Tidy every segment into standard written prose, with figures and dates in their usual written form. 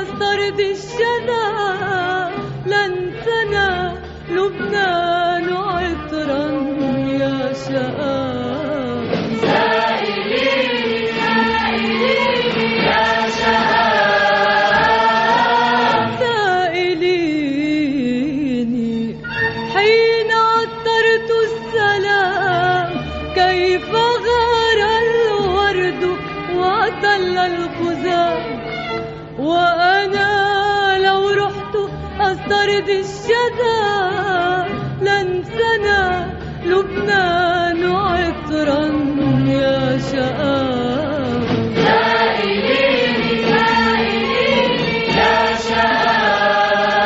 أسترد الشذا لن تنا لبنان عطرا يا شقاق سائليني سائليني يا شقاق سائليني حين عطرت السلام كيف غار الورد وطل الخزام وأنا لو رحت أسترد الشذا لن سنا لبنان عطرا يا شقاق سائليني سائليني يا شقاق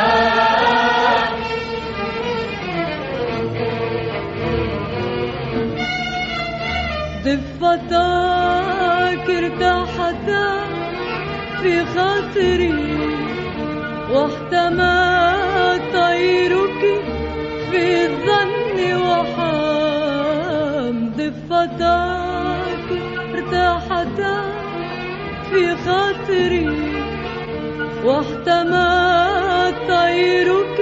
ضفتك ارتاحتا في خاطري واحتمى طيرك في الظن وحام ضفتك ارتاحتا في خاطري واحتمى طيرك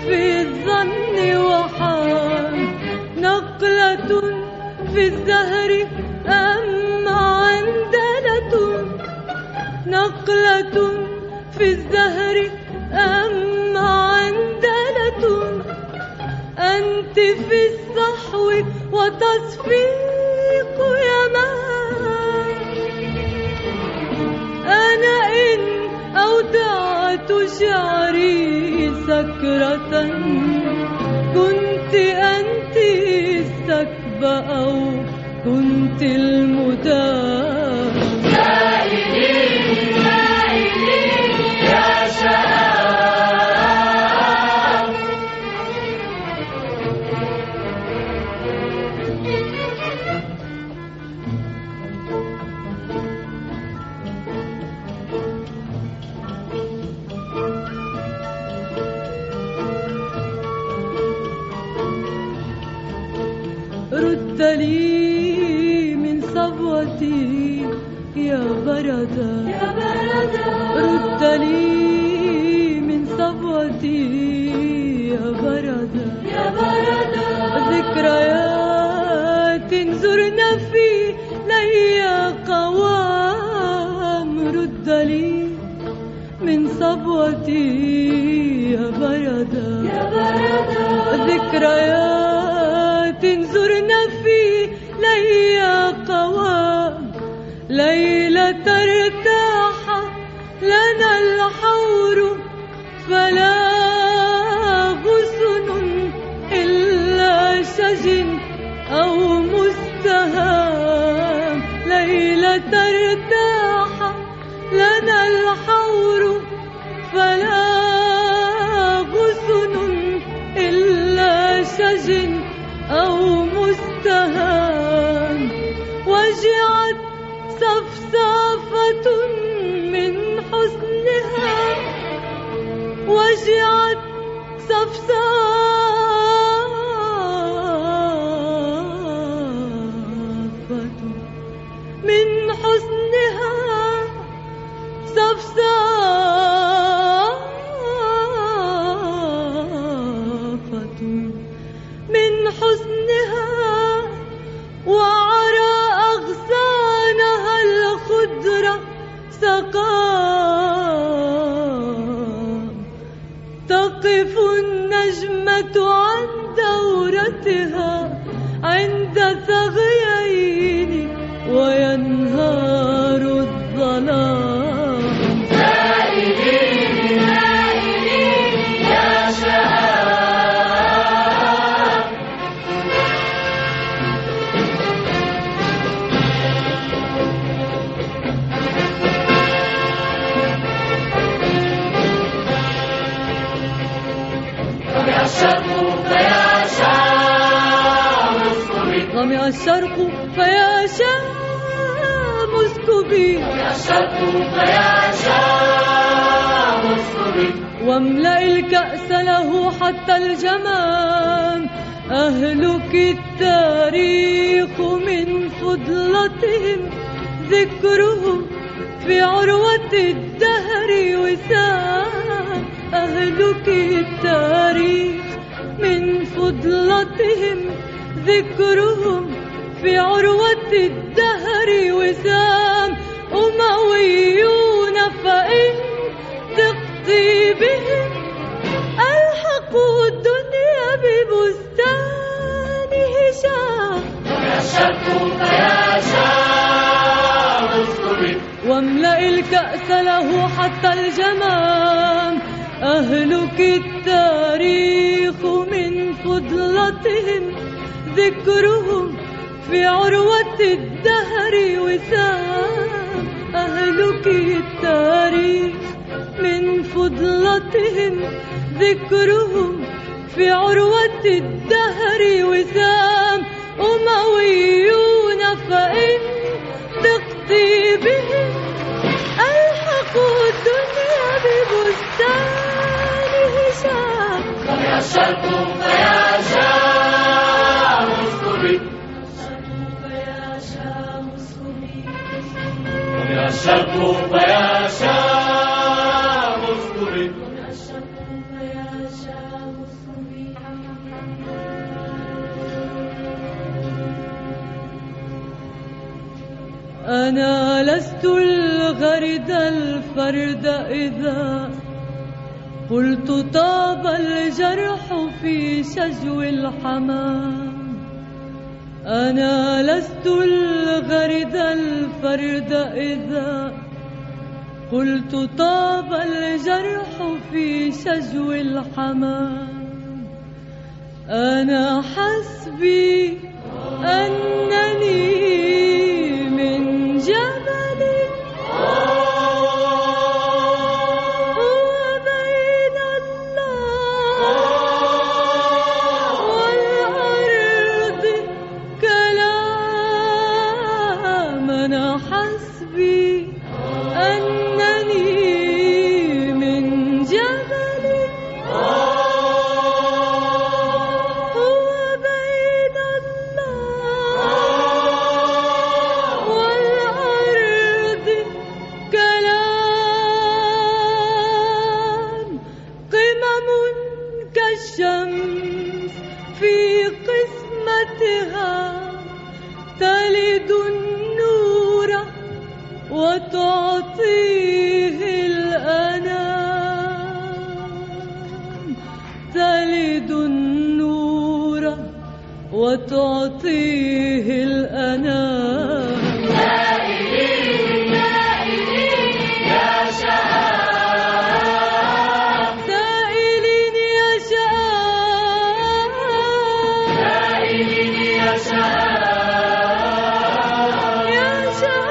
في الظن وحام نقلة في الزهر أم عندلة نقلة في الزهر أم عندلة أنت في الصحو وتصفيق يمان أنا إن أودعت شعري سكرة كنت أنت السكب أو كنت المدام سائليني سائليني يا شقاق رد لي من صبوتي يا بردا يا بردا رد لي من صبوتي يا بردا يا بردا ذكريات زرنا في لي قوام رد لي من صبوتي يا بردا يا بردا ذكريات زرنا في لي قوام ليلة ارتاح لنا الحور فلا غصن إلا شج أو مستهام ليلة ارتاح لنا الحور فلا غصن إلا شج أو مستهام وجعت صفصافة من حسنها وجعت صفصافة من حسنها صفصافة من حسنها وعرى أغصانها الخضرة سقام تقف النجمة عن دورتها عند ثغيين وينهار الظلام سائليني سائليني يا شقاق طمع الشرق فيا شام اسكبي طمع الشرق فيا شام اسكبي طمع الشرق فيا شام اسكبي واملأ الكأس له حتى الجمام أهلك التاريخ من فضلتهم ذكرهم في عروة الدهر فضلتهم ذكرهم في عروة الدهر وسام أمويون فإن تقضي بهم ألحقوا الدنيا ببستان هشام يا الشرق فيا شام اسكبي واملأ الكأس له حتى الجمام أهلك التاريخ من فضلتهم ذكرهم في عروة الدهر وسام أهلك التاريخ من فضلتهم ذكرهم في عروة الدهر وسام أمويون فإن تقضي بهم ألحقوا الدنيا ببستان هشام يا الشرق فيا شام اسكبي يا الشرق فيا شام اسكبي أنا لست الغرد الفرد إذا قلت طاب الجرح في شجو الحمام أنا لست الغرد الفرد إذا قلت طاب الجرح في شجو الحمام أنا حسبي أنني من جبل وبين الله والأرض كلام أنا حسبي أنني من جبل وبين الله والأرض كلام قمم كالشمس في قسمتها تلد النور وتعطيه الأنام تلد النور وتعطيه الأنام سائلين يا شام يا شام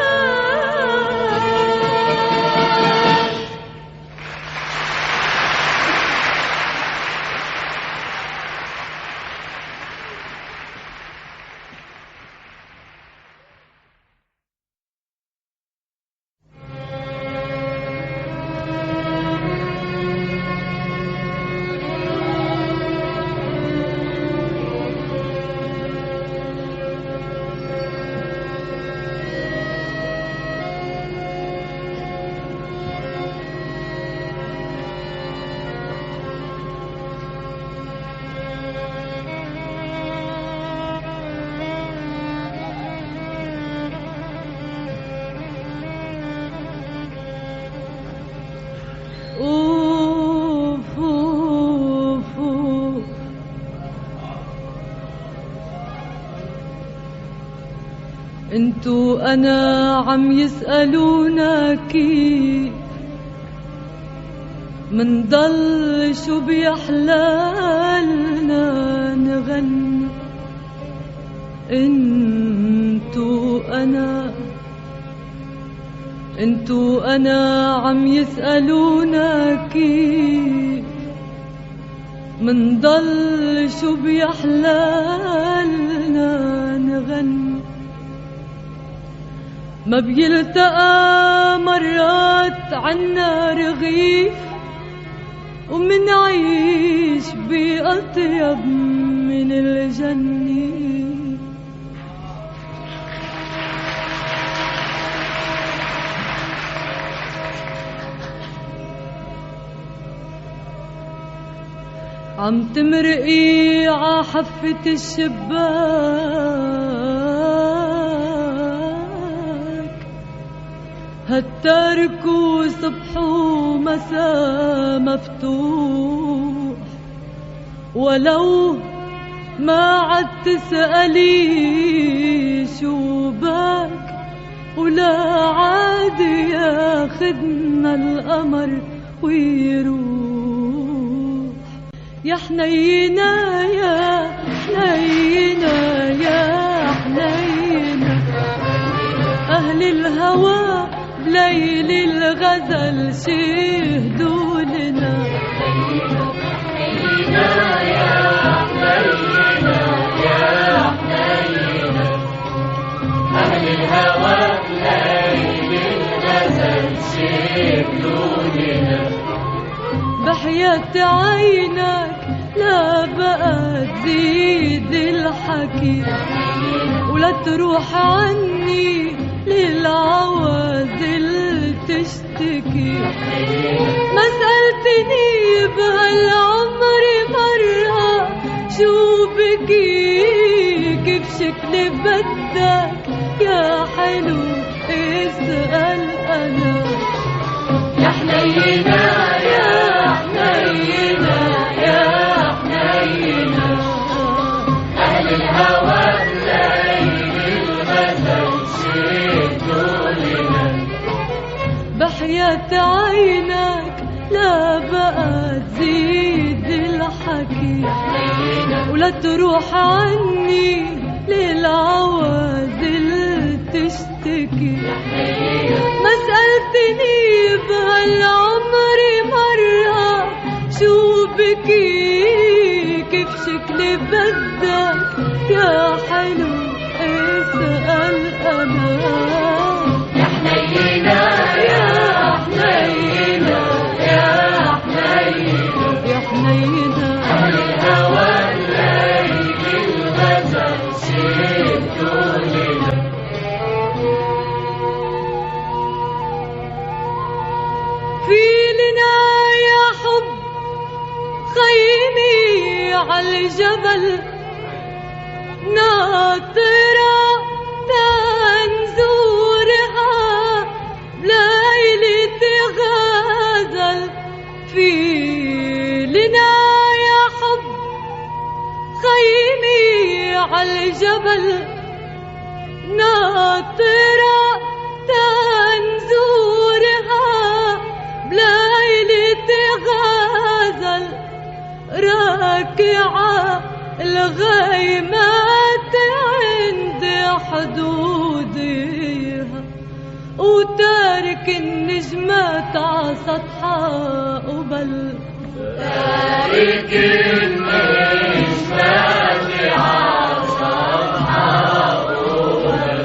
أوف أوف أوف. انتو أنا عم يسألونا كيف منضل شو بيحلالنا نغني انتو أنا عم يسألونا كيف منضل شو بيحلالنا نغني ما بيلتقى مرات عنا رغيف ومنعيش بأطيب من الجنة عم تمرقي ع حفة الشباك، هالترك صبح ومساء مفتوح، ولو ما عد تسألي شو باك، ولا عاد ياخدنا القمر ويروح. يا حنينا يا حنينا يا حنينا، أهل الهوى بليل الغزل شهدوا لنا. حنينا يا حنينا يا حنينا، أهل الهوى بليل الغزل شهدوا لنا. بحياة عينك لا بقى تزيد الحكي، ولا تروح عني للعوازل تشتكي. ما سألتني بهالعمر مرة شو بكي، كيف شكلي بدك يا حلو اسأل أنا. يا حنينا يا حنينا يا حنينا، أهل الهوى بليل الغزل شهدوا لنا. بحياة عينك لا بقى تزيد الحكي، ولا تروح عني للعوازل تشتكي. ما سألتني بهالعمر مرة شو بكي، كيف شكلي بدك يا حلو اسأل أنا. يا حنينا يا حنينا يا حنينا، يا حنينا أهل الهوى بليل الغزل شهدوا لنا. في لنا يا حب خيمي عالجبل، ناطرة تنزورها بليلة غزل. في لنا يا حب خيمي عالجبل، ناطرة تنزورها بليلة غزل. راكعة الغيمات عند حدودها، وتارك النجمات ع سطحها قبل. تارك النجمات ع سطحها قبل.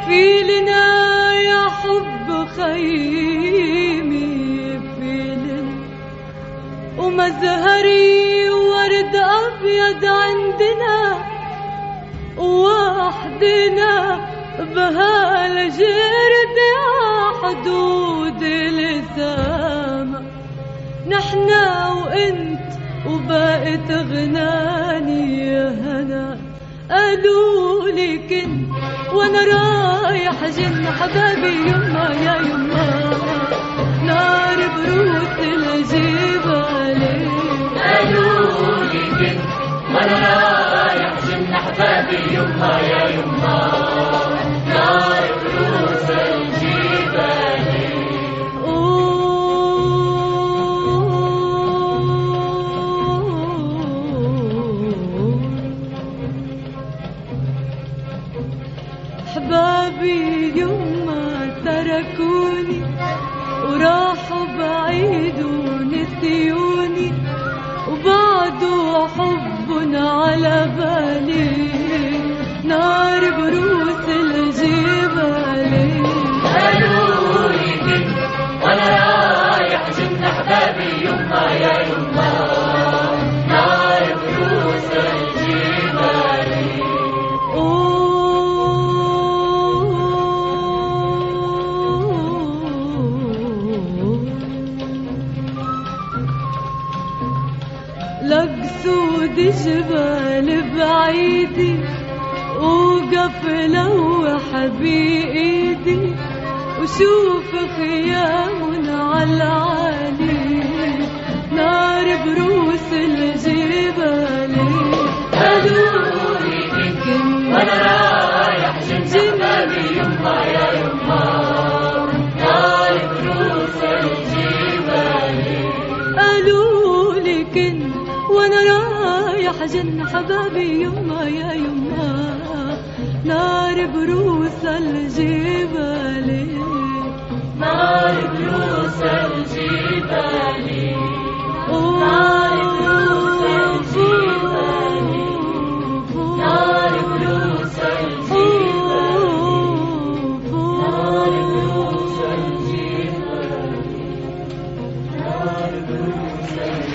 في لنا يا حب خيمي، في لنا ومزهري ورد أبيض عندنا، وحدنا بهالجرد حدود السما. نحنا وانت وبقت غناني يا هنا، قالوا لي كنت وانا رايح جن حبابي يما يا يما، نار بروس الجبال. قالوا لي كنت وانا رايح جن حبابي يما يا يما، نار بروس الجبال. أحبابي يما تركوني وراحوا بعيد ونسيوني، وبعدوا حب على بالي نار بروس الجبال. قالوا لي كنت وانا رايح جن حبابي يما يا يما، نار بروس الجبال. بعد جبال بعيدي وقف لوح بإيدي وشوف خيام عالعالي نار بروس الجبال قالولي كنت وانا رايح جنة بابي يما يا يما نار بروس الجبال قالولي كنت وانا رايح جنة حبابي يما يا يما نار بروس الجبال نار بروس الجبال نار بروس الجبال نار بروس الجبال نار بروس الجبال نار بروس الجبال.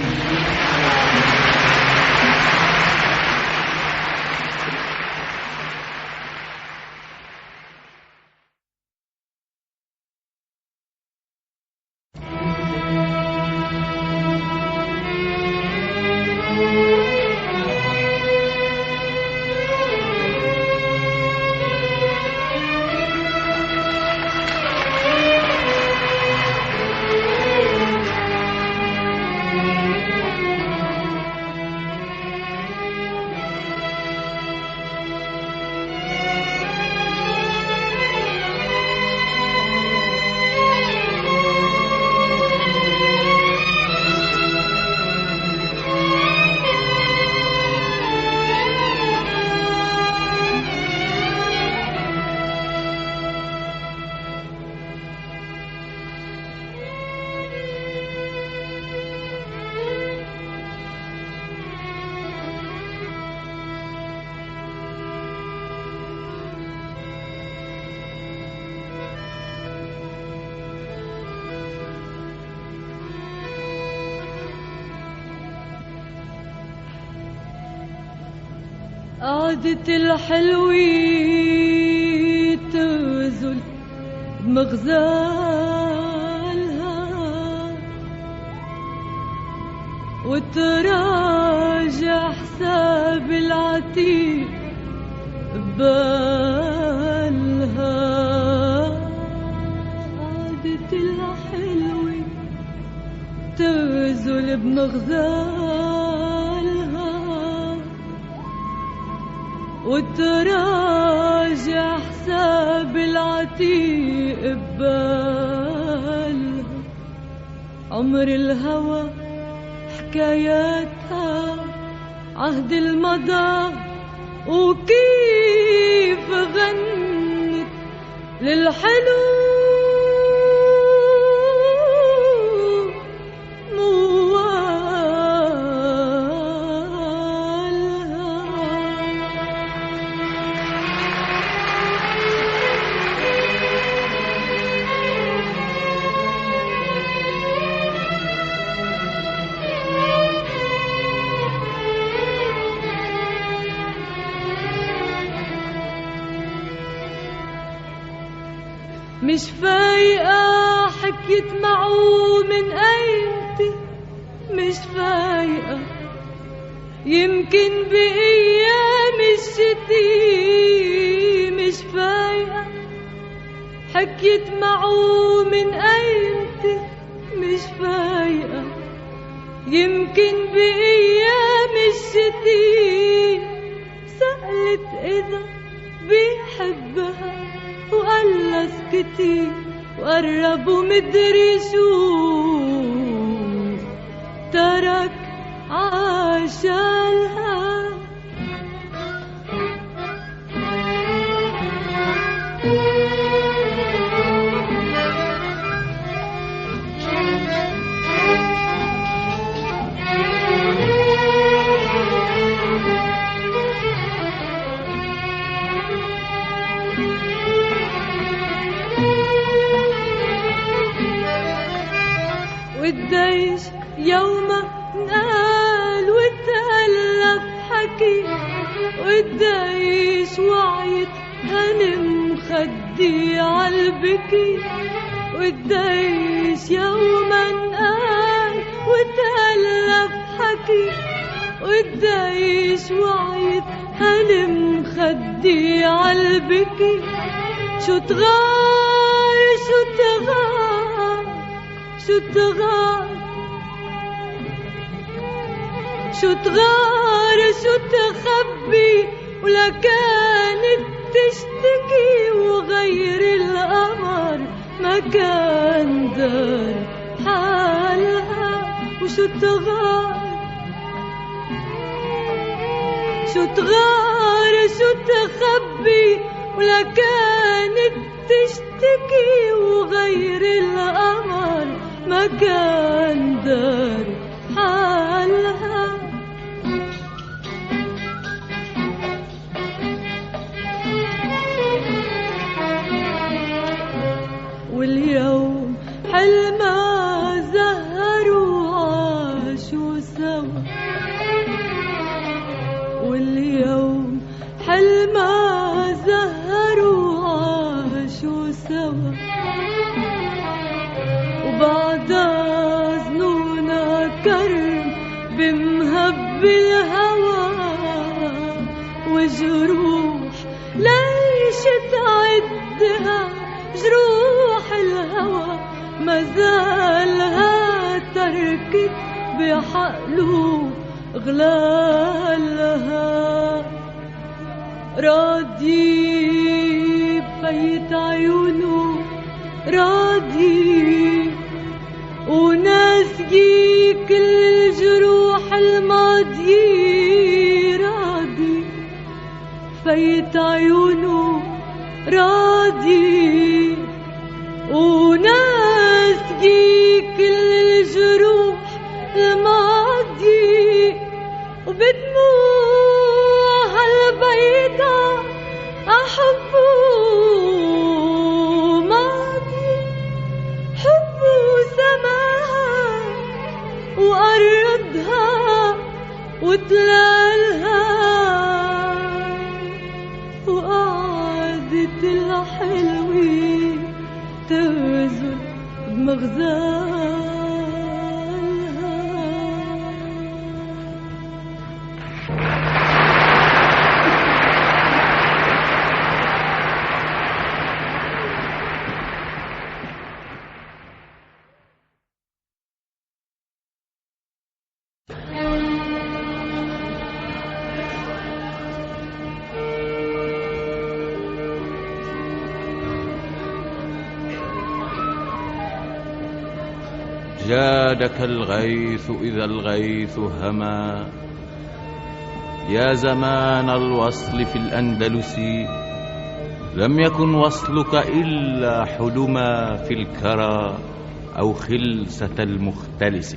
قعدة الحلوة تغزل بمغزالها وتراجع حساب العتيق ببالها. قعدة الحلوة تغزل بمغزالها وتراجع حساب العتيق ببالها. عمر الهوى حكاياتها عهد المضى وكيف غنت للحلو مش فايقة حكيت معه من ايمتي مش فايقة يمكن بأيام الشتي مش فايقة حكيت معه من ايمتي مش فايقة يمكن بأيام الشتي. سألت إذا بيحبها وقال اسكتي وقرب ومدري شو ترك عاشالها. والديش يوما نقال وتألف حكي والديش وعيت هنم خدي عالبكي. والديش يوما نقال وتألف حكي والدايش وعيت هلم خدي عالبكي شو تغار شو تغار شو تغار شو تغار شو تخبي ولا كانت تشتكي وغير القمر ما كان دار حالها وشو تغار شو تغار شو تخبي ولا كانت تشتكي وغير القمر ما كان دار حالها واليوم حلما زهروا عاشوا سوا واليوم حلما زهروا عاشوا سوا وبعدها ظنونا كرم بمهب الهوى وجروح ليش تعدها جروح الهوى ما زالها تركت بحقله غلالها راضي بفيت عيونه راضي وناسقي كل الجروح الماضية راضي فيت عيونه راضي وناسقي كل الجروح الماضي وبدموع هالبيضة أحبه ماضي حبه سماها وأرضها وتلالها وقعدت الحلوة تغزل بمغزالها جادك الغيث إذا الغيث هما يا زمان الوصل في الأندلس لم يكن وصلك إلا حلما في الكرى أو خلسة المختلس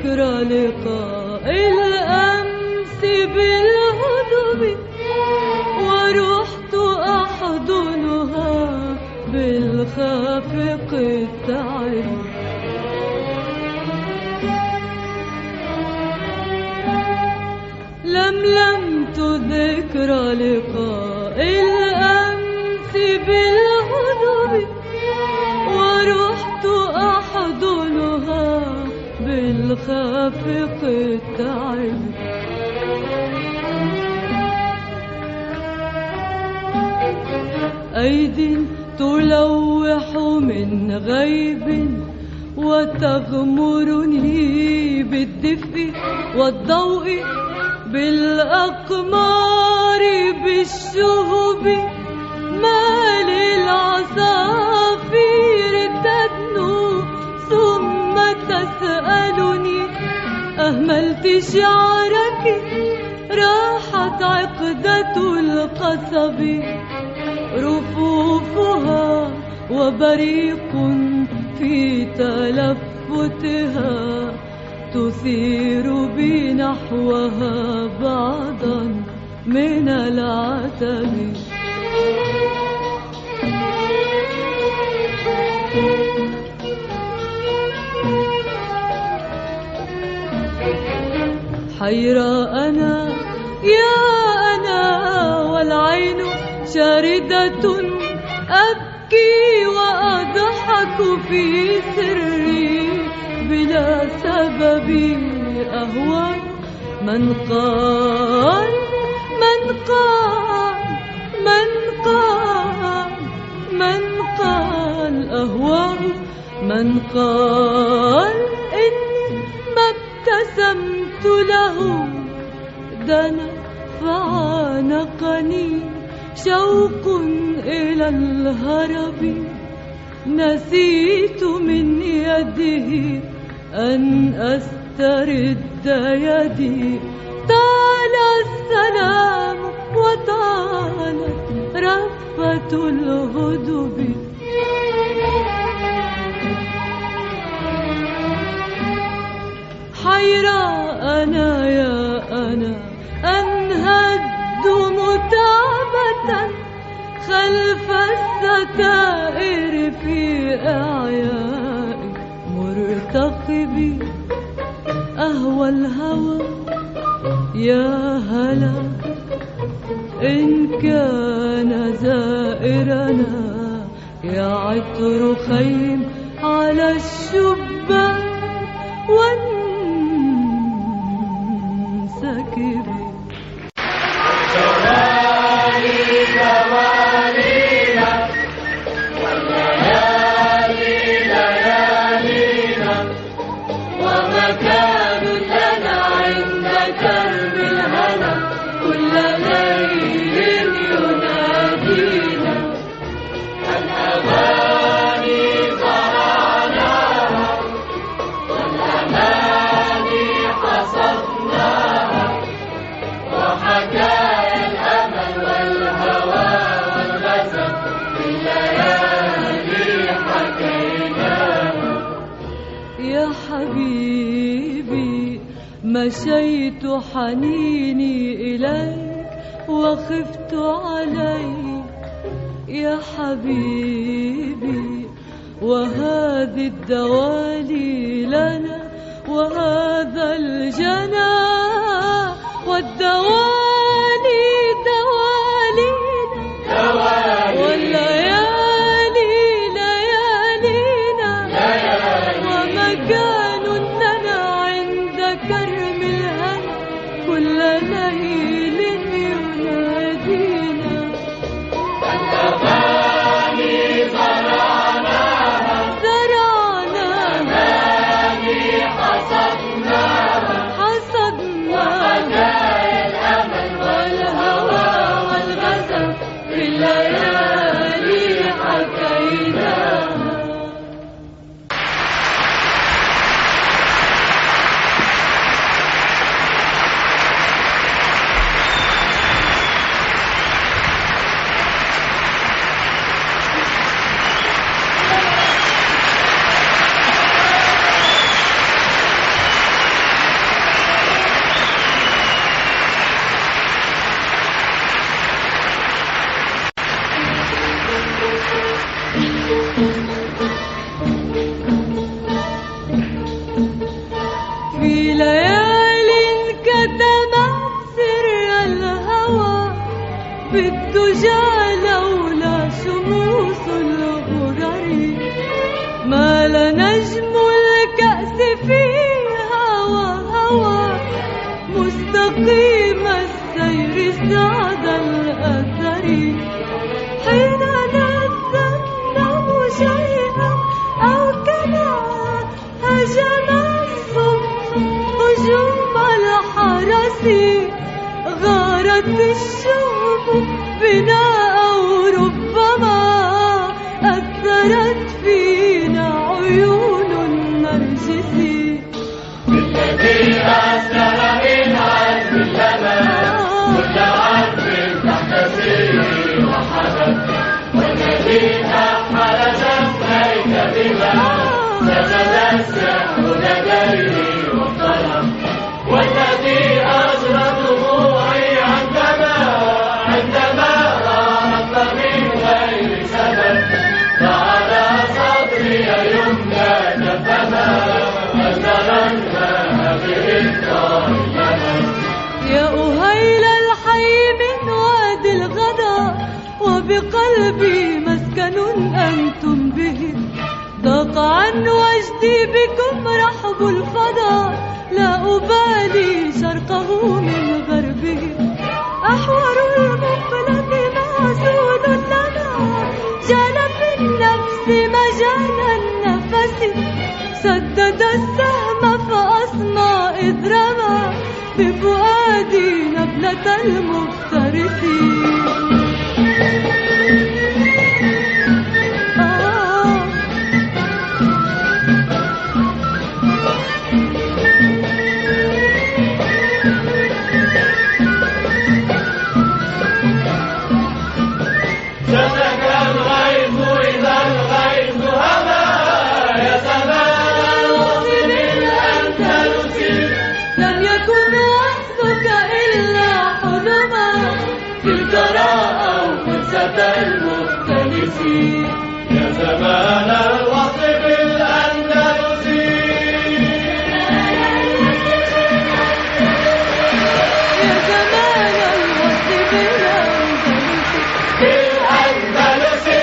ذكرى لقاء الأمس بالهدوء ورحت أحضنها بالخافق التعب. لملمت ذكرى لقاء الأمس بالهدوء ورحت أحضنها بالخافق التعب. أيد تلوح من غيب وتغمرني بالدفء والضوء بالأقمار بالشهب. ما للعصافير تدنو ثم تسألني أهملت شعرك راحت عقدة القصب. رفوفها وبريق في تلفتها تثير بي نحوها بعضا من العتب. حيرى أنا يا أنا والعين شاردة أبكي وأضحك في سري بلا سبب. أهوى من قال من قال من قال من قال أهوى من قال إني ما ابتسمت له دنا فعانقني شوق إلى الهرب. نسيت من يده أن أسترد يدي. طال السلام وطالت رفة الهدب. حيرى أنا يا أنا أنهد متعبة خلف الستائر في أعياء مرتقبي. أهوى الهوى يا هلا إن كان زائرنا يا عطر خيم على الشباك وانسكبي. يا حبيبي مشيت حنيني إليك وخفت عليك يا حبيبي. وهذه الدوالي لنا وهذا الجنى والدوالي دوالينا والليالي ليالينا ومكان لنا عند كرم الهنا كل ليل ينادينا. الأغاني زرعناها حصدناها وحكايا الأمل في ليالي كتمت سر الهوى بالدجى لولا شموس الغرر مال نجم الكأس فيها وهوى مستقيم السير سعد الأثر حين نتذنب شيئا أو كما هجم الصبح هجوم الحرس غارت الشوق بنا أو ربما أثرت فينا عيون النرجس بالذي أسر من عزم اللبن كل عزم تحتسيه وحدث والذي أحمل شفيك بما سجد السحر لديه واختلف والذي أجرى دموعي عندما رأت من غير سبب فعلى صدري يمنى كفما أزل الماء به الطائلة يا أهيل الحي من وادي الغدا وبقلبي مسكن أنتم به ضاق عن وجدي بكم رحب الفضا لا أبالي شرقه من غربه أحور المقلب معزول لنا جال في النفس مجال النفس سدد السهم فأصمى إذ رمى بفؤادي نبلة المفترس يا زمان الوصف الأندلسي يا زمان الوصف الأندلسي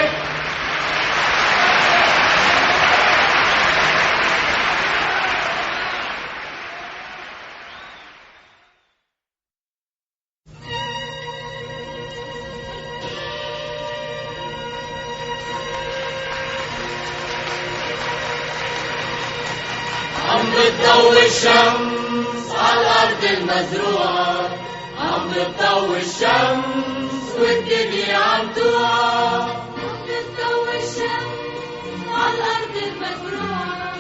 عم بتضوي الشمس على الأرض المزروعة عم بتضوي الشمس والدنيا عم توعى عم بتضوي الشمس على الأرض المزروعة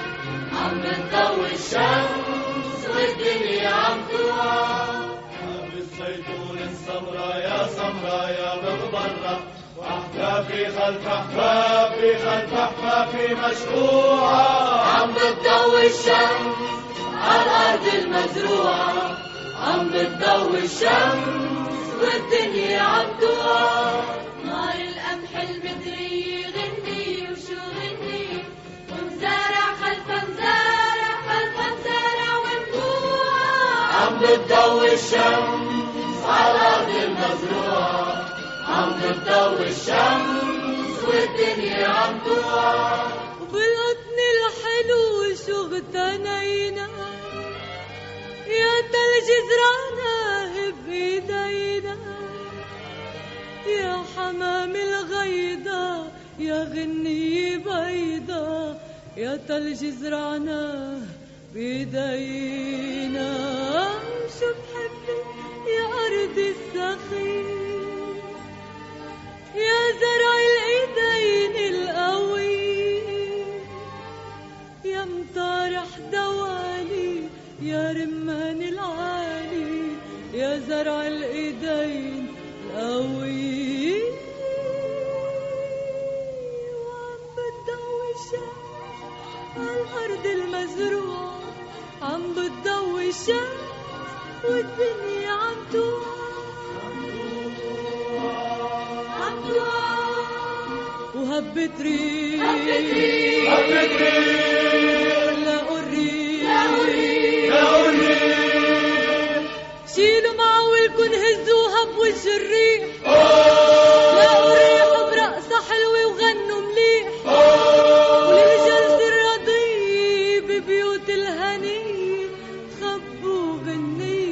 عم بتضوي الشمس والدنيا عم توعى حب الزيتون السمرا يا سمرا يا مغبرة وأحفافي خلف أحفافي خلف أحفافي مشروعة عم بتضوي الشمس على الأرض المزروعة عم بتضوي الشمس والدنيا عم توعى نار القمح المدري غني وشو غني ومزارع خلف مزارع خلف مزارع ونبوعة عم بتضوي الشمس على الأرض المزروعة عم بتضوي الشمس والدنيا عم توعى وبالقطن الحلو شو اغتنينا يا تلج زرعناه بإيدينا يا حمام الغيضة يا غنية بيضة يا تلج زرعناه بإيدينا شو بحبك يا أرض السخيف يا زرع الإيدين القوي يا مطارح دوالي يا رمان العالي يا زرع الإيدين القوي وعم بتضوي الشمس عالأرض المزروعة عم بتضوي الشمس والدنيا عم توعى حبة ريح لقوا الريح شيلوا معولكن هزوها بوجه الريح لقوا الريح برقصة حلوة وغنوا مليح وللجلد الرضي ببيوت الهني خبوا غني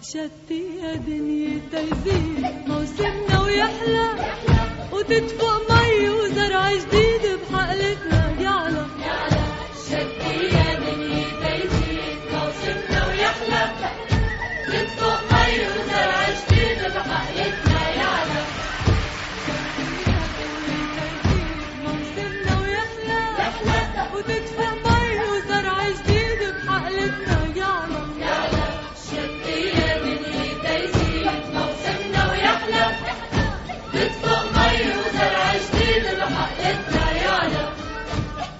شتي يا دنيا تيزيد موسمنا ويحلى وتدفق مي وزرع جديد بحقلتنا يعلى شتي يا دنيا تيزيد موسمنا ويحلى تدفق مي وزرع جديد بحقلتنا يعلى موسمنا ويحلى وتدفق مي وزرع جديد بحقلتنا يعلى شتي يا دنيا تيزيد موسمنا ويحلى تدفق مي وزرع جديد بحقلتنا يعلى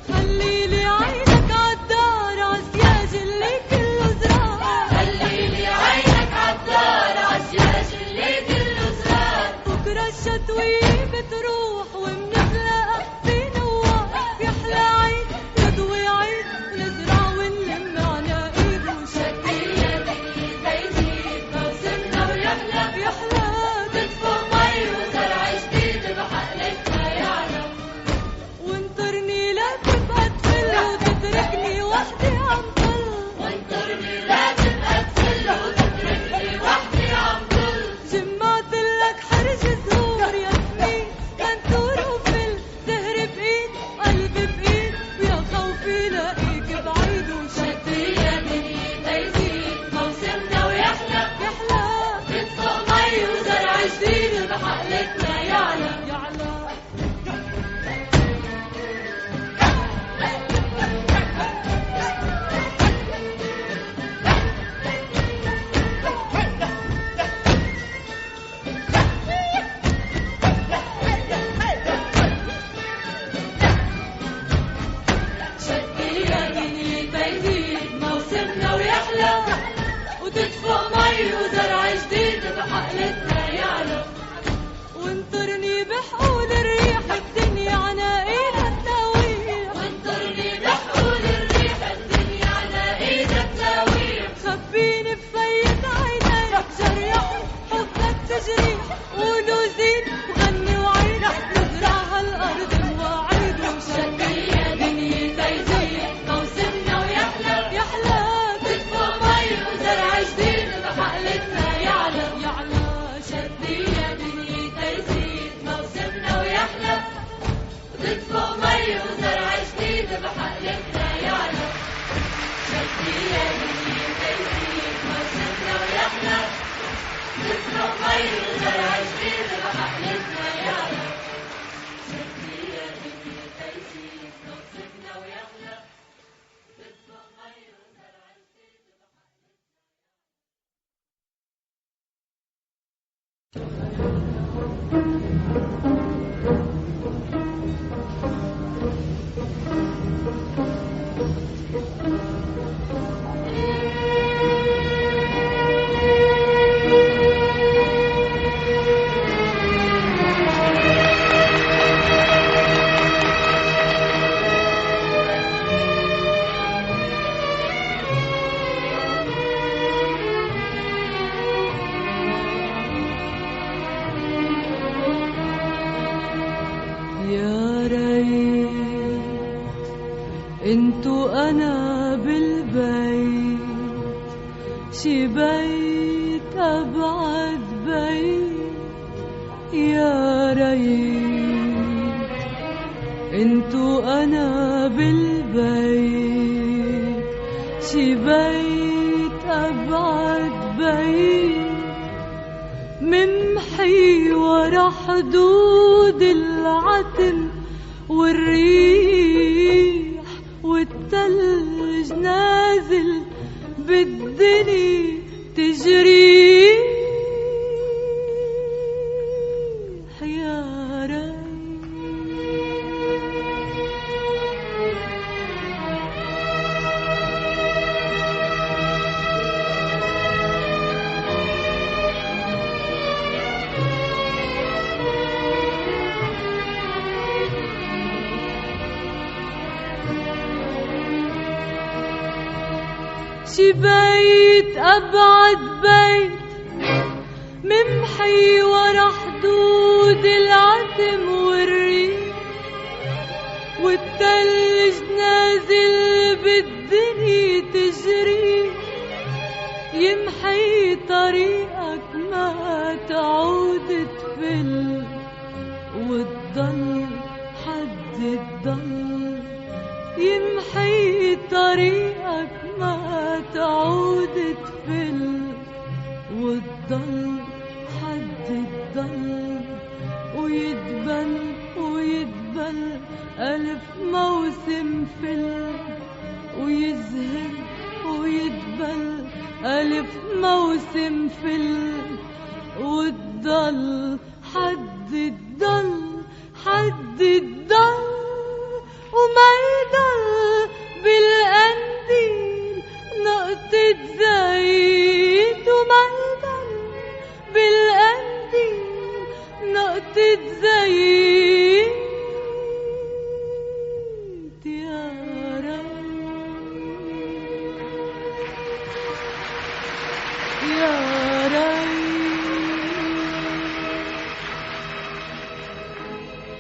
خليلي عينك عالدار عالسياج اللي كله زراعة خليلي عينك عالدار عالسياج اللي كله زراعة بكرة الشتوية بتروح ومنخلق في نواح يحلى عيد يضوي عيد نزرع ونلم على ايد شتي يا دنيا تيزيد موسمنا ويحلى تدفق مي وزرع جديد بحقلتنا يعلى وانطرني لا تبقى تفل وتتركني وحدي عم طل وانطرني لا تبقى تفل وتتركني وحدي عم طل جمعت لك حرج زهور ياسمين كنتور وفل زهر بايد قلبي بايد ويا خوفي لاقيك بعيد شتي يا دنيا تيزيد موسمنا ويحلى تدفق مي وزرع جديد بحقلتنا يعلى شتي يا دنيا تيزيد موسمنا ويحلى وتدفق مي وزرع جديد بحقلتنا يعلى وانطرني بحقول الريح الدنيا عناقيلها تناويح وانطرني بحقول الريح الدنيا على ايدك تاويح خبيني بفيك عينيك جريحي حبك تجريح قولوا زيد وغني وعيد نزرع هالارض مواعيد شتي يا دنيا تيزيد موسمنا ويحلى تدفق مي وزرع جديد بحقلتنا يعلى شتي يا دنيا تيزيد موسمنا ويحلى تدفق مي وزرع جديد بحقلتنا يعلى شتي يا دنيا تيزيد موسمنا ويحلى تدفق مي وزرع جديد بحقلتنا يعلى شتي يا دنيا تيزيد موسمنا ويحلى تدفق مي وزرع جديد يا ريت انتو انا بالبيت شي بيت ابعد بيت يا ريت انتو انا بالبيت شي بيت ابعد بيت ممحي ورا حدود العتم والريح والتلج نازل بالدني تجريح يا ريت شي بيت أبعد بيت ممحي ورا حدود العتم والريح، والتلج نازل بالدنيا تجري، يمحي طريقك ما تعود تفل، وتضل حد الضل، يمحي طريقك ما تعود تفل، وتضل حد الضل، ويدبل ويدبل ألف موسم فل، ويزهر ويدبل ألف موسم فل، وتضل حد الضل حد الضل، وما يضل بالقنديل نقطة زيت، وما يضل بالقنديل نقطة زيت، يا ريت يا ريت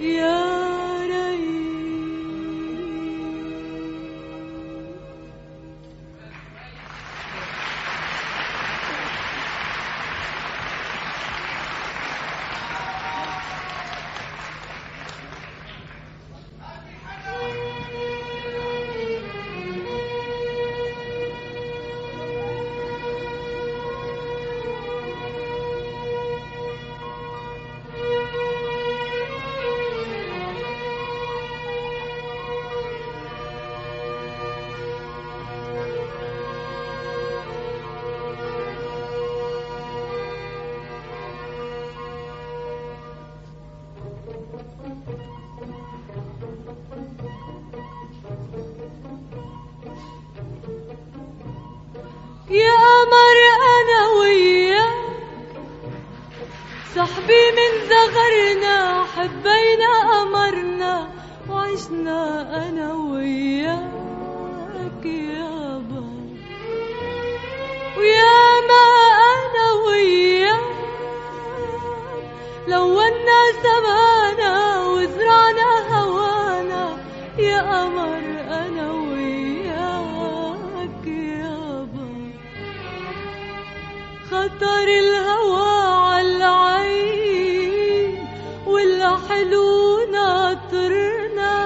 يا يا قمر أنا وياك صاحبي من زغرنا، حبينا قمرنا وعشنا أنا وياك يابا، ويا ما أنا وياك لونا سمانا وزرعنا هوانا، يا قمر أنا وياك يابا، خطر الهوى عالعين والحلو ناطرنا،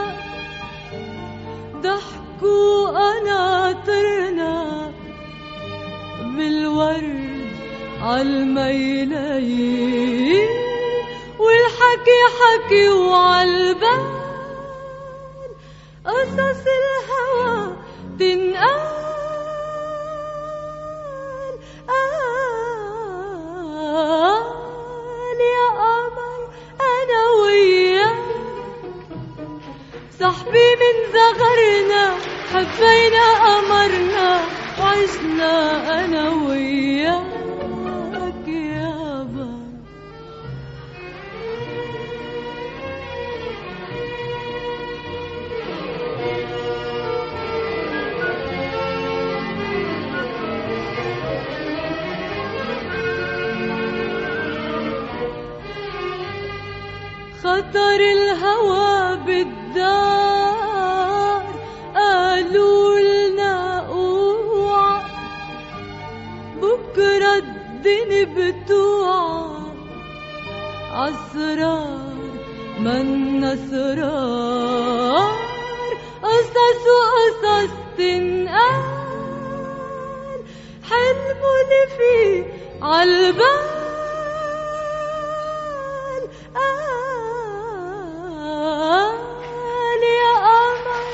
ضحكوا ناطرنا بالورد عالميلين، والحكي حكي وعالبال قصص الهوى تنقال، يا قمر أنا وياك صاحبي من زغرنا، حبينا قمرنا وعشنا أنا وياك يابا. خطر الهوى بالدار قالوا لنا اوعى، بكرة الدنيا بتوعى عالسرار من اسرار، قصص وقصص تنقال، حلموا اللي فيه عالبال، يا قمر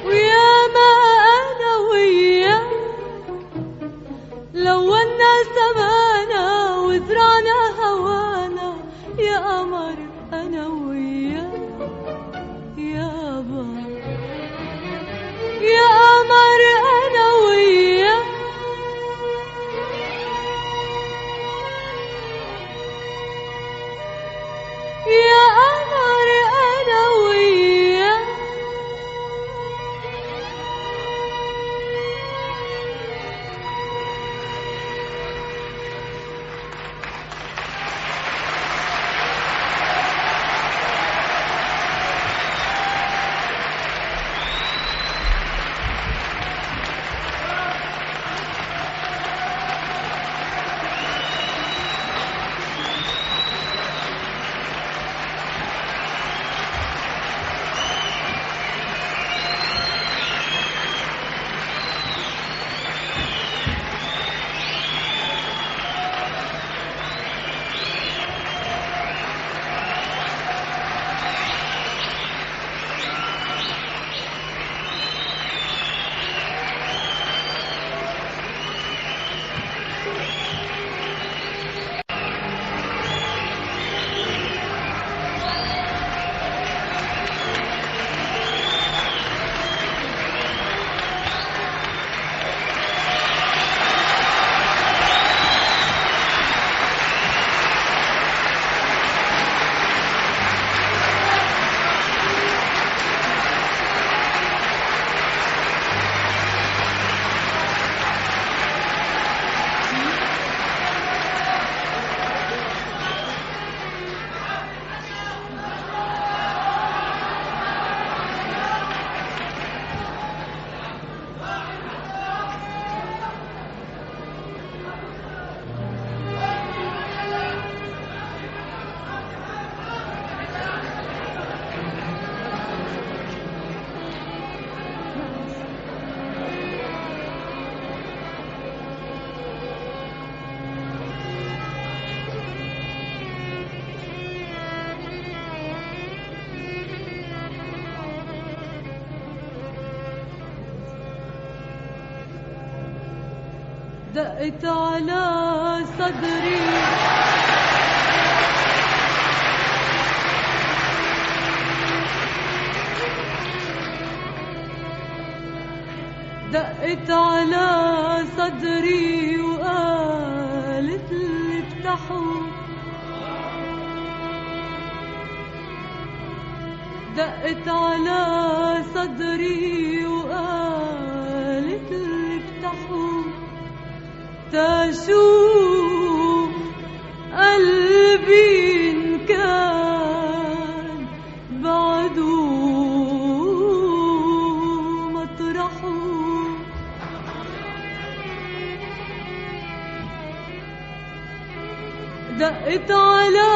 ويا ما أنا وياك لونا سمانا وزرعنا دقت على صدري دقت على صدري وقالت لي افتحوا دقت على صدري وقالت لي افتحوا تشوف قلبي إن كان بعده مطرحه دقت على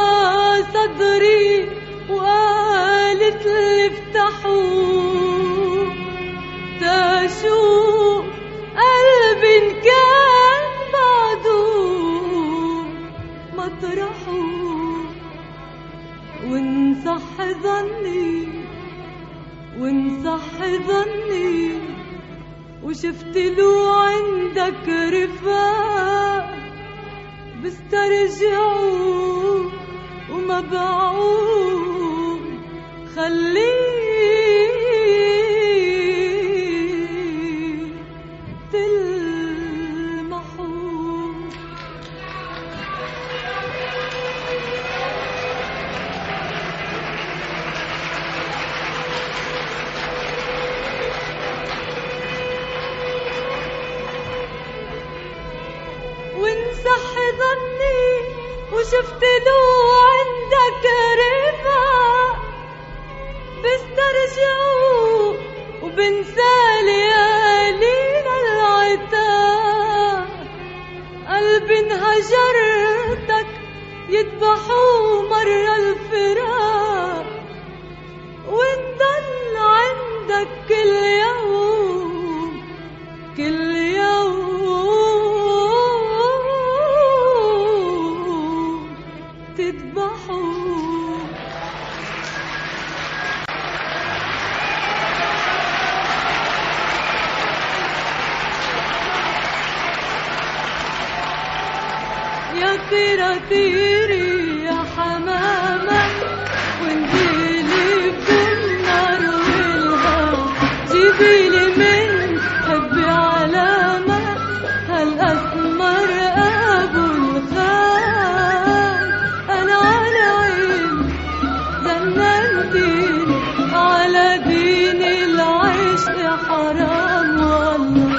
صدري وقالت لي افتحوا تشوف قلبي إن كان بعده مطرحه وإن صح ظني وشفت له عندك رفاق بسترجعوا وما بعود خليه تلمحوا وانصح ظني وشفت له عندك رفاق بسترجعوا وبنسى ليالينا العتاب قلبي انهجرتك يذبحوا مرة الفراق ونضل عندك كل يوم تذبحوا يا طيري يا حمامة وانزلي بالنار والهوا جيبيلي من حبي علامة هالأسمر أبو الخال أنا على عين جننتيني على دين العشق حرام والله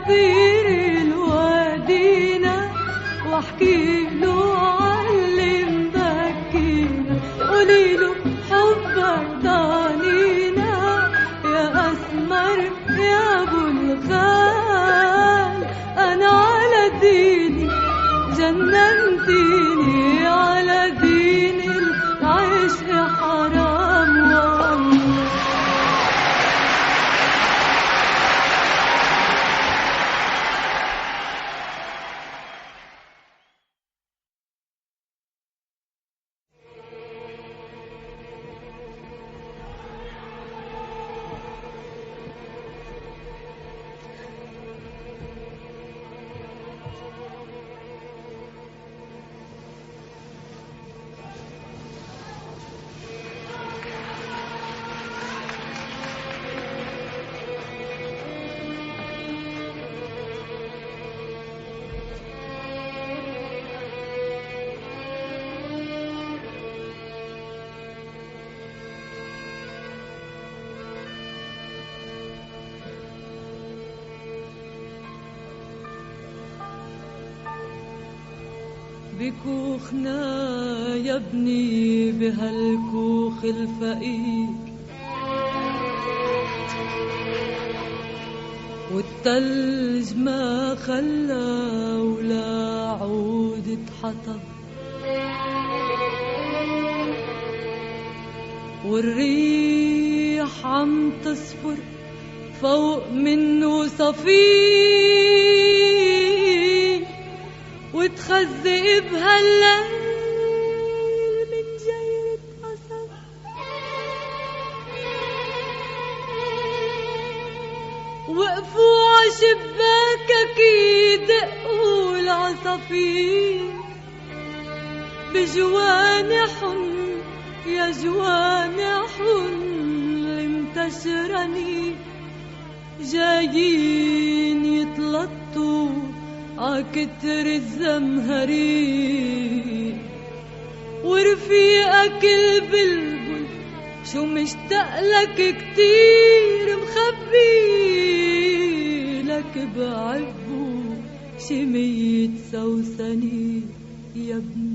طيري الوادينا واحكي له عاللي مبكينا قوليله حبك ضانينا يا أسمر يا أبو الخال أنا على ديني جننتيني على دين العشق حرام والله بكوخنا يا ابني بهالكوخ الفقير والتلج ما خلى ولا عود اتحطب والريح عم تصفر فوق منه صفير، وتخزق بهالليل من جيرة قصب. وقفوا عشباكك يدقوا العصافير بجوانحن يا جوانحن المتشرني، جايين يتلطوا عكتر الزمهرير. ورفيقك البلبل شو مشتاقلك كتير، مخبيلك بعبو شي 100 سوسني يا ابني.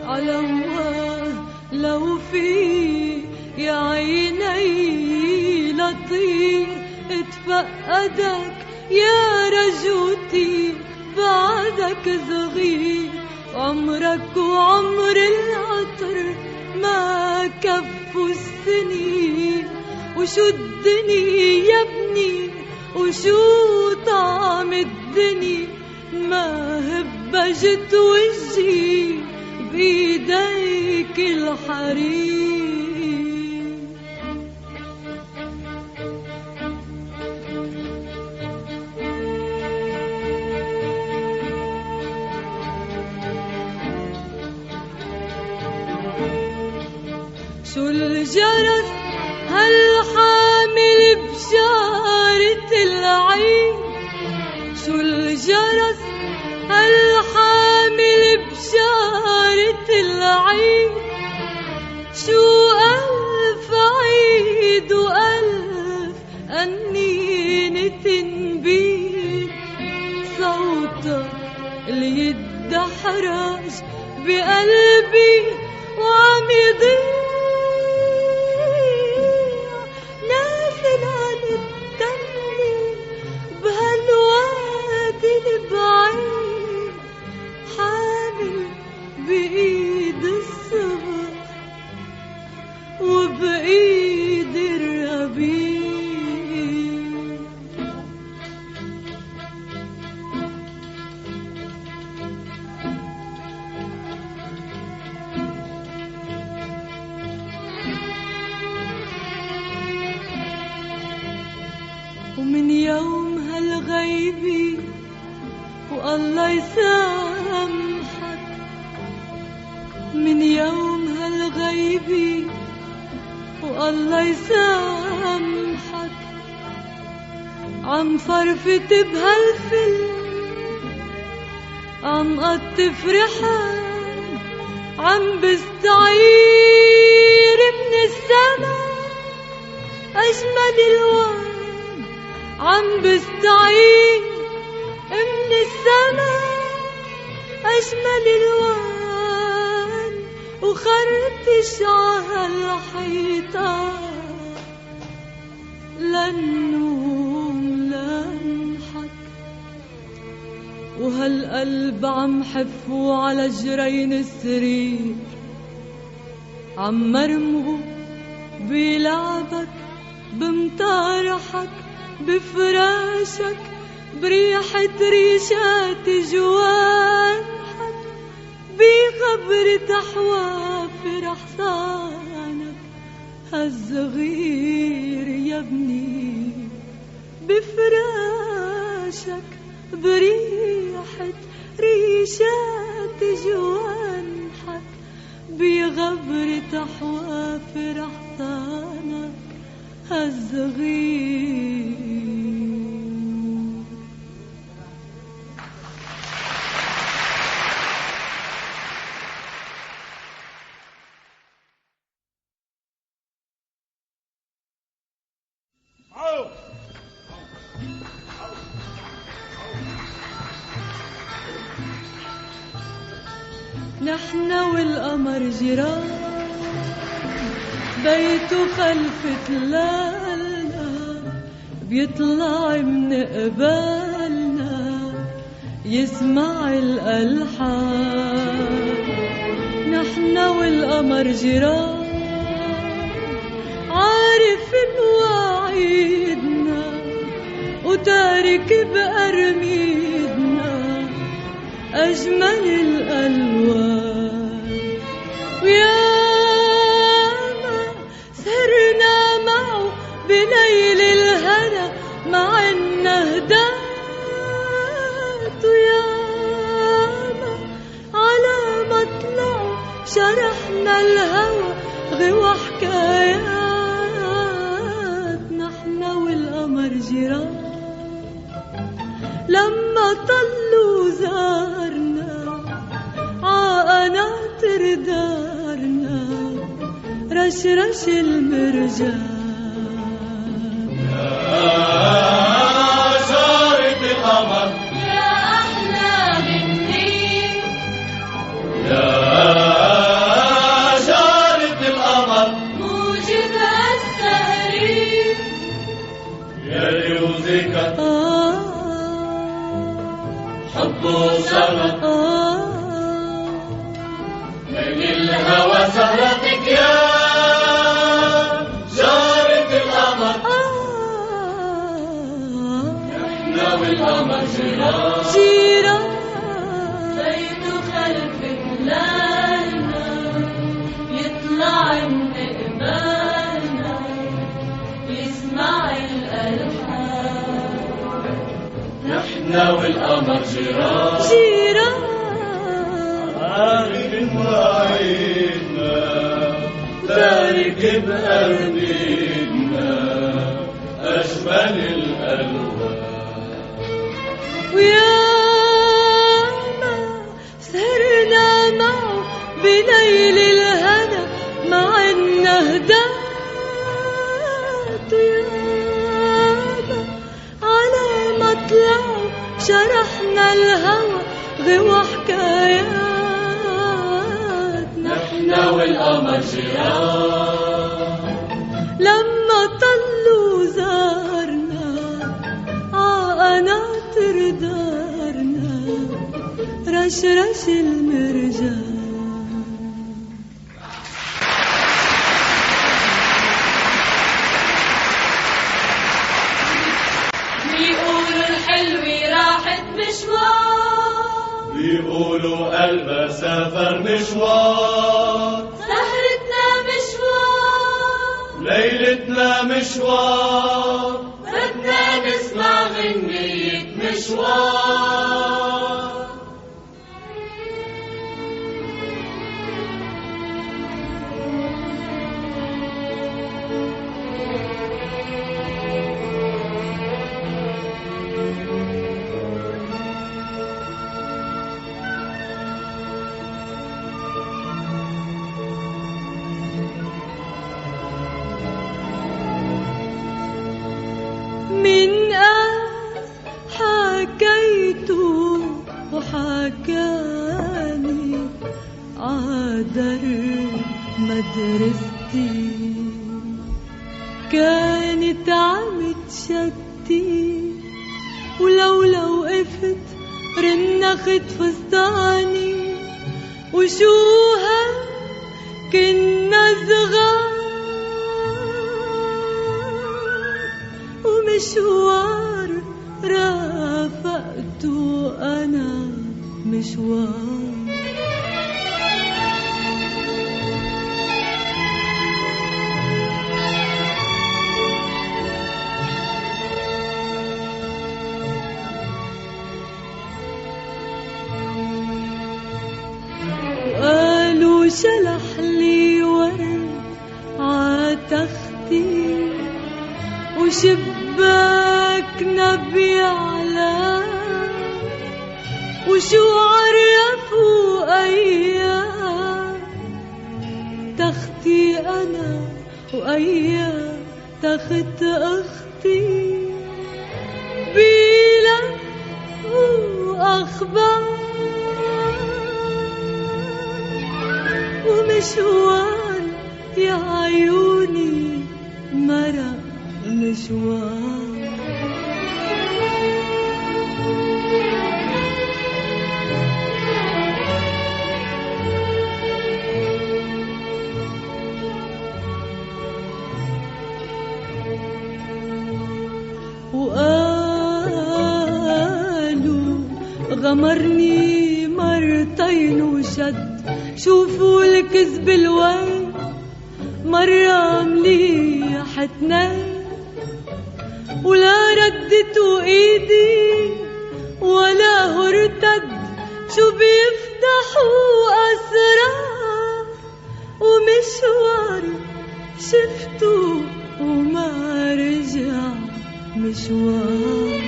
على الله لو في يا عيني لطير اتفقدك يا رجوتي، بعدك صغير عمرك وعمر العطر ما كفوا السنين. وشو الدنيا يا ابني وشو طعم الدنيا، ما هبجت وجهي بإيديك الحرير. شو الجرس هالحامل بشارة العين، شو الجرس هالحامل بشارة العين. شو ألف عيد وألف أنينة بيد، صوتك اللي يدحرج بقلبي وعم يضيع نازل عن التني بهالوادي البعيد، حامل بإيد الصبح وبإيد الربيع. ومن يوم هالغيبي والله يسامحك، من يوم هالغيبي والله يسامحك، عم فرفت بهالفيلم عم قطف ريحان، عم بستعير من السما أجمل الوان، عم بستعير من السما أجمل الوان. وخرطش عهالحيطان للنوم لنحك، وهالقلب عم حفو على جرين السرير، عم مرمو بلعبك بمطارحك بفراشك بريحة ريشات جوانحك، بخبرة حوافر حصانك هالصغير يا ابني، بفراشك بريحة ريشات جوانحك، بغبرة حوافر حصانك هالصغير. نحن والقمر جيران، بيته خلف تلالنا، بيطلع من قبالنا يسمع الألحان. نحن والقمر جيران، عارف مواعيدنا وتارك بأرميدنا أجمل الألوان. وياما سهرنا معه بليل الهنا مع النهدات، وياما على مطلعه شرحنا الهوى غوى حكايات. نحن والقمر جيران، لما طلوا زارنا عقناطر دارنا رشرش المرجان. يا زارة القمر يا أحلى مني، يا زارة القمر موجبها السهري، يا لوزك حب وسهر من الهوى سهرتك يا جارة القمر. نحن والقمر جيران، جيران بيته خلف تلالنا، يطلع من قبالنا يسمع الألحان. نحن والقمر جيران، جيران عارف مواعيدنا تارك بأرضنا أجمل الألوان. وياما سهرنا معه بليل الهنا مع النهدات، وياما على مطلعه شرحنا الهوى غوى حكايات. نحن والقمر جيران، لما طلوا زارنا عقناطر دارنا رشرش المرجان. بيقولوا الحلوة راحت مشوار، بيقولوا قلبها سافر مشوار، سهرتنا مشوار ليلتنا مشوار، بدنا نسمع غنية مشوار. من حكيته وحكاني عادر مدرستي، كانت عم تشتي ولو وقفت رنخت فستاني، وشو كنا صغار ومشوار رافقته أنا مشوار. وقالوا شلح لي ورد عتختي وشباكنا بيعلى، وشو عرفوا أيام تختي أنا وأيام تخت أختي، بيلف وأخبار مشوار يا عيوني مرق مشوار. وقالوا غمرني مرتين وشد، شوفوا الكذب الوين مرة مليح اتنين، ولا ردتوا ايدي ولا هرتد، شو بيفتحوا اسرار ومشواري شفتوا وما رجع مشوار.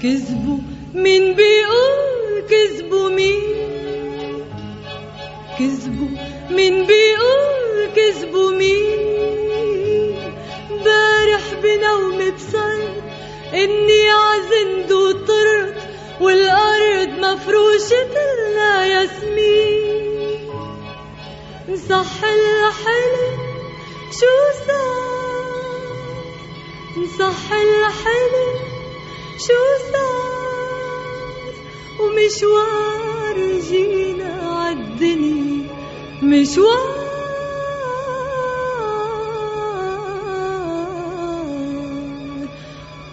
كذبوا مين بيقول كذبوا مين، كذبوا مين بيقول كذبوا مين، بارح بنومي بصرت اني عزند وطرت والارض مفروشة لنا ياسمين. نصح الحلم شو صار، نصح الحلم شو صار، ومشوار جينا عالدنيا مشوار،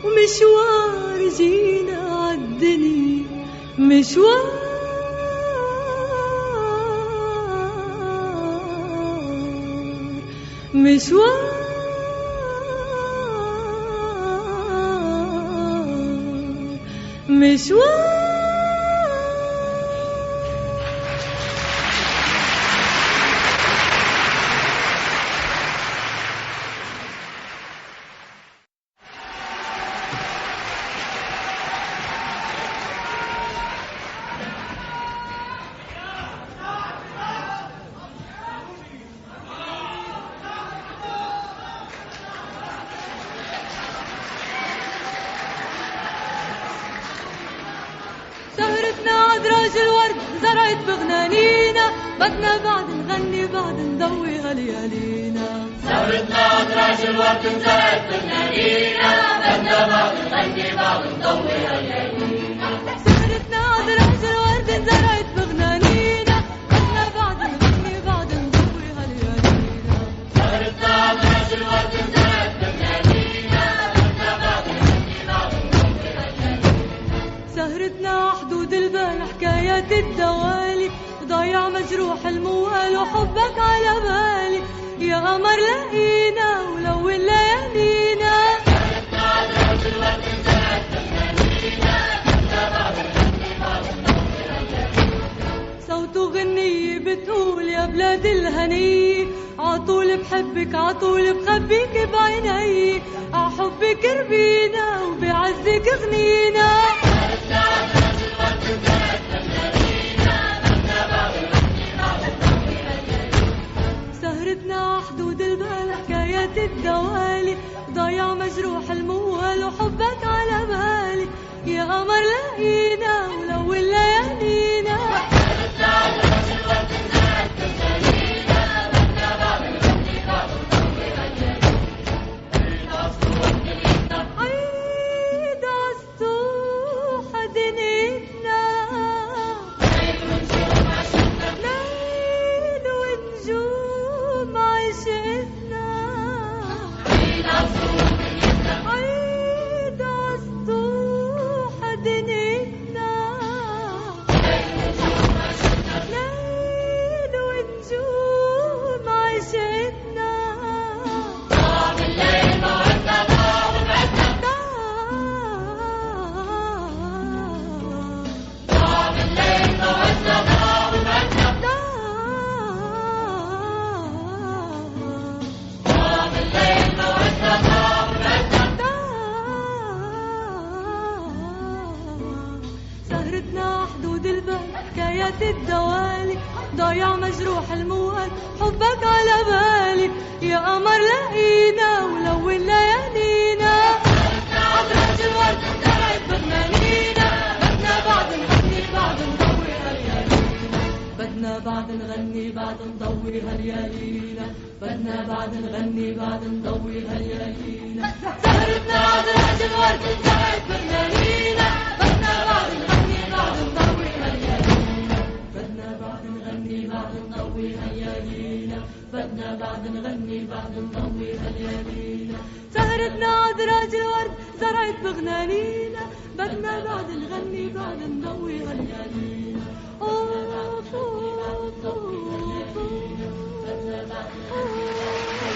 ومشوار جينا عالدنيا مشوار، مشوار، مشوار. سهرتنا عدراج الورد زرعت بغنانينا، بدنا بعد نغني بعد نضوي هليالينا. سهرتنا عدراج الورد زرعت بغنانينا، بدنا بعد نغني بعد نضوي هليالينا. سهرتنا عدراج الورد زرعت بغنانينا، بدنا بعد نغني بعد نضوي هليالينا. سهرتنا عدراج الورد زرعت بغنانينا، بدنا بعد نغني بعد نضوي هليالينا. سهرتنا حدود البال حكايات الدوالي، ضايع مجروح الموال وحبك على بالي، يا قمر لقينا ولون ليالينا. سهرتنا عدراج الورد زرعت بغنانينا، بدنا بعد نغني بعد نضوي هليالينا. صوت غنية بتقول يا بلاد الهني، عطول بحبك عطول بخبيك بعيني، عحبك ربينا وبعزك غنينا. سهرتنا عدراج الورد زرعت بغنانينا، بدنا بعد نغني بعد نضوي هليالينا. سهرتنا حدود البال حكايات الدوالي، ضايع مجروح الموال وحبك على بالي، يا قمر لقينا ولون ليالينا. سهرتنا عدراج الورد زرعت بغنانينا، بدنا بعد نغني بعد نضوي هليالينا. عيد عالسوحة دنيتنا، ليل ونجوم عشقتنا. عيد عالسوحة دنيتنا، ليل ونجوم عشقتنا. ضاع بالليل موعدنا ضاع وبعدنا، ضاع بالليل موعدنا ضاع وبعدنا، ضاع بالليل موعدنا ضاع وبعدنا. سهرتنا حدود البال حكايات الدوالي، ضايع مجروح الموال حبك على بالي يا قمر لقينا ولون ليالينا عطرات الورد زرعت بغنانينا بدنا بعد نغني بعد نضوي هاليالينا بدنا بعد نغني بعد نضوي هاليالينا بدنا بعد نغني بعد نضوي هاليالينا سهرتنا عطرات الورد زرعت بغنانينا بدنا بعد نغني بعد نضوي هاليالينا بدنا بعد نغني بعد نضوي هاليالينا بدنا بعد نغني بعد نضوي هاليالينا سهرتنا عطرات الورد زرعت بغنانينا بدنا بعد نغني بعد نضوي هاليالينا بدنا بعد نغني بعد نضوي هاليالينا بدنا بعد نغني بعد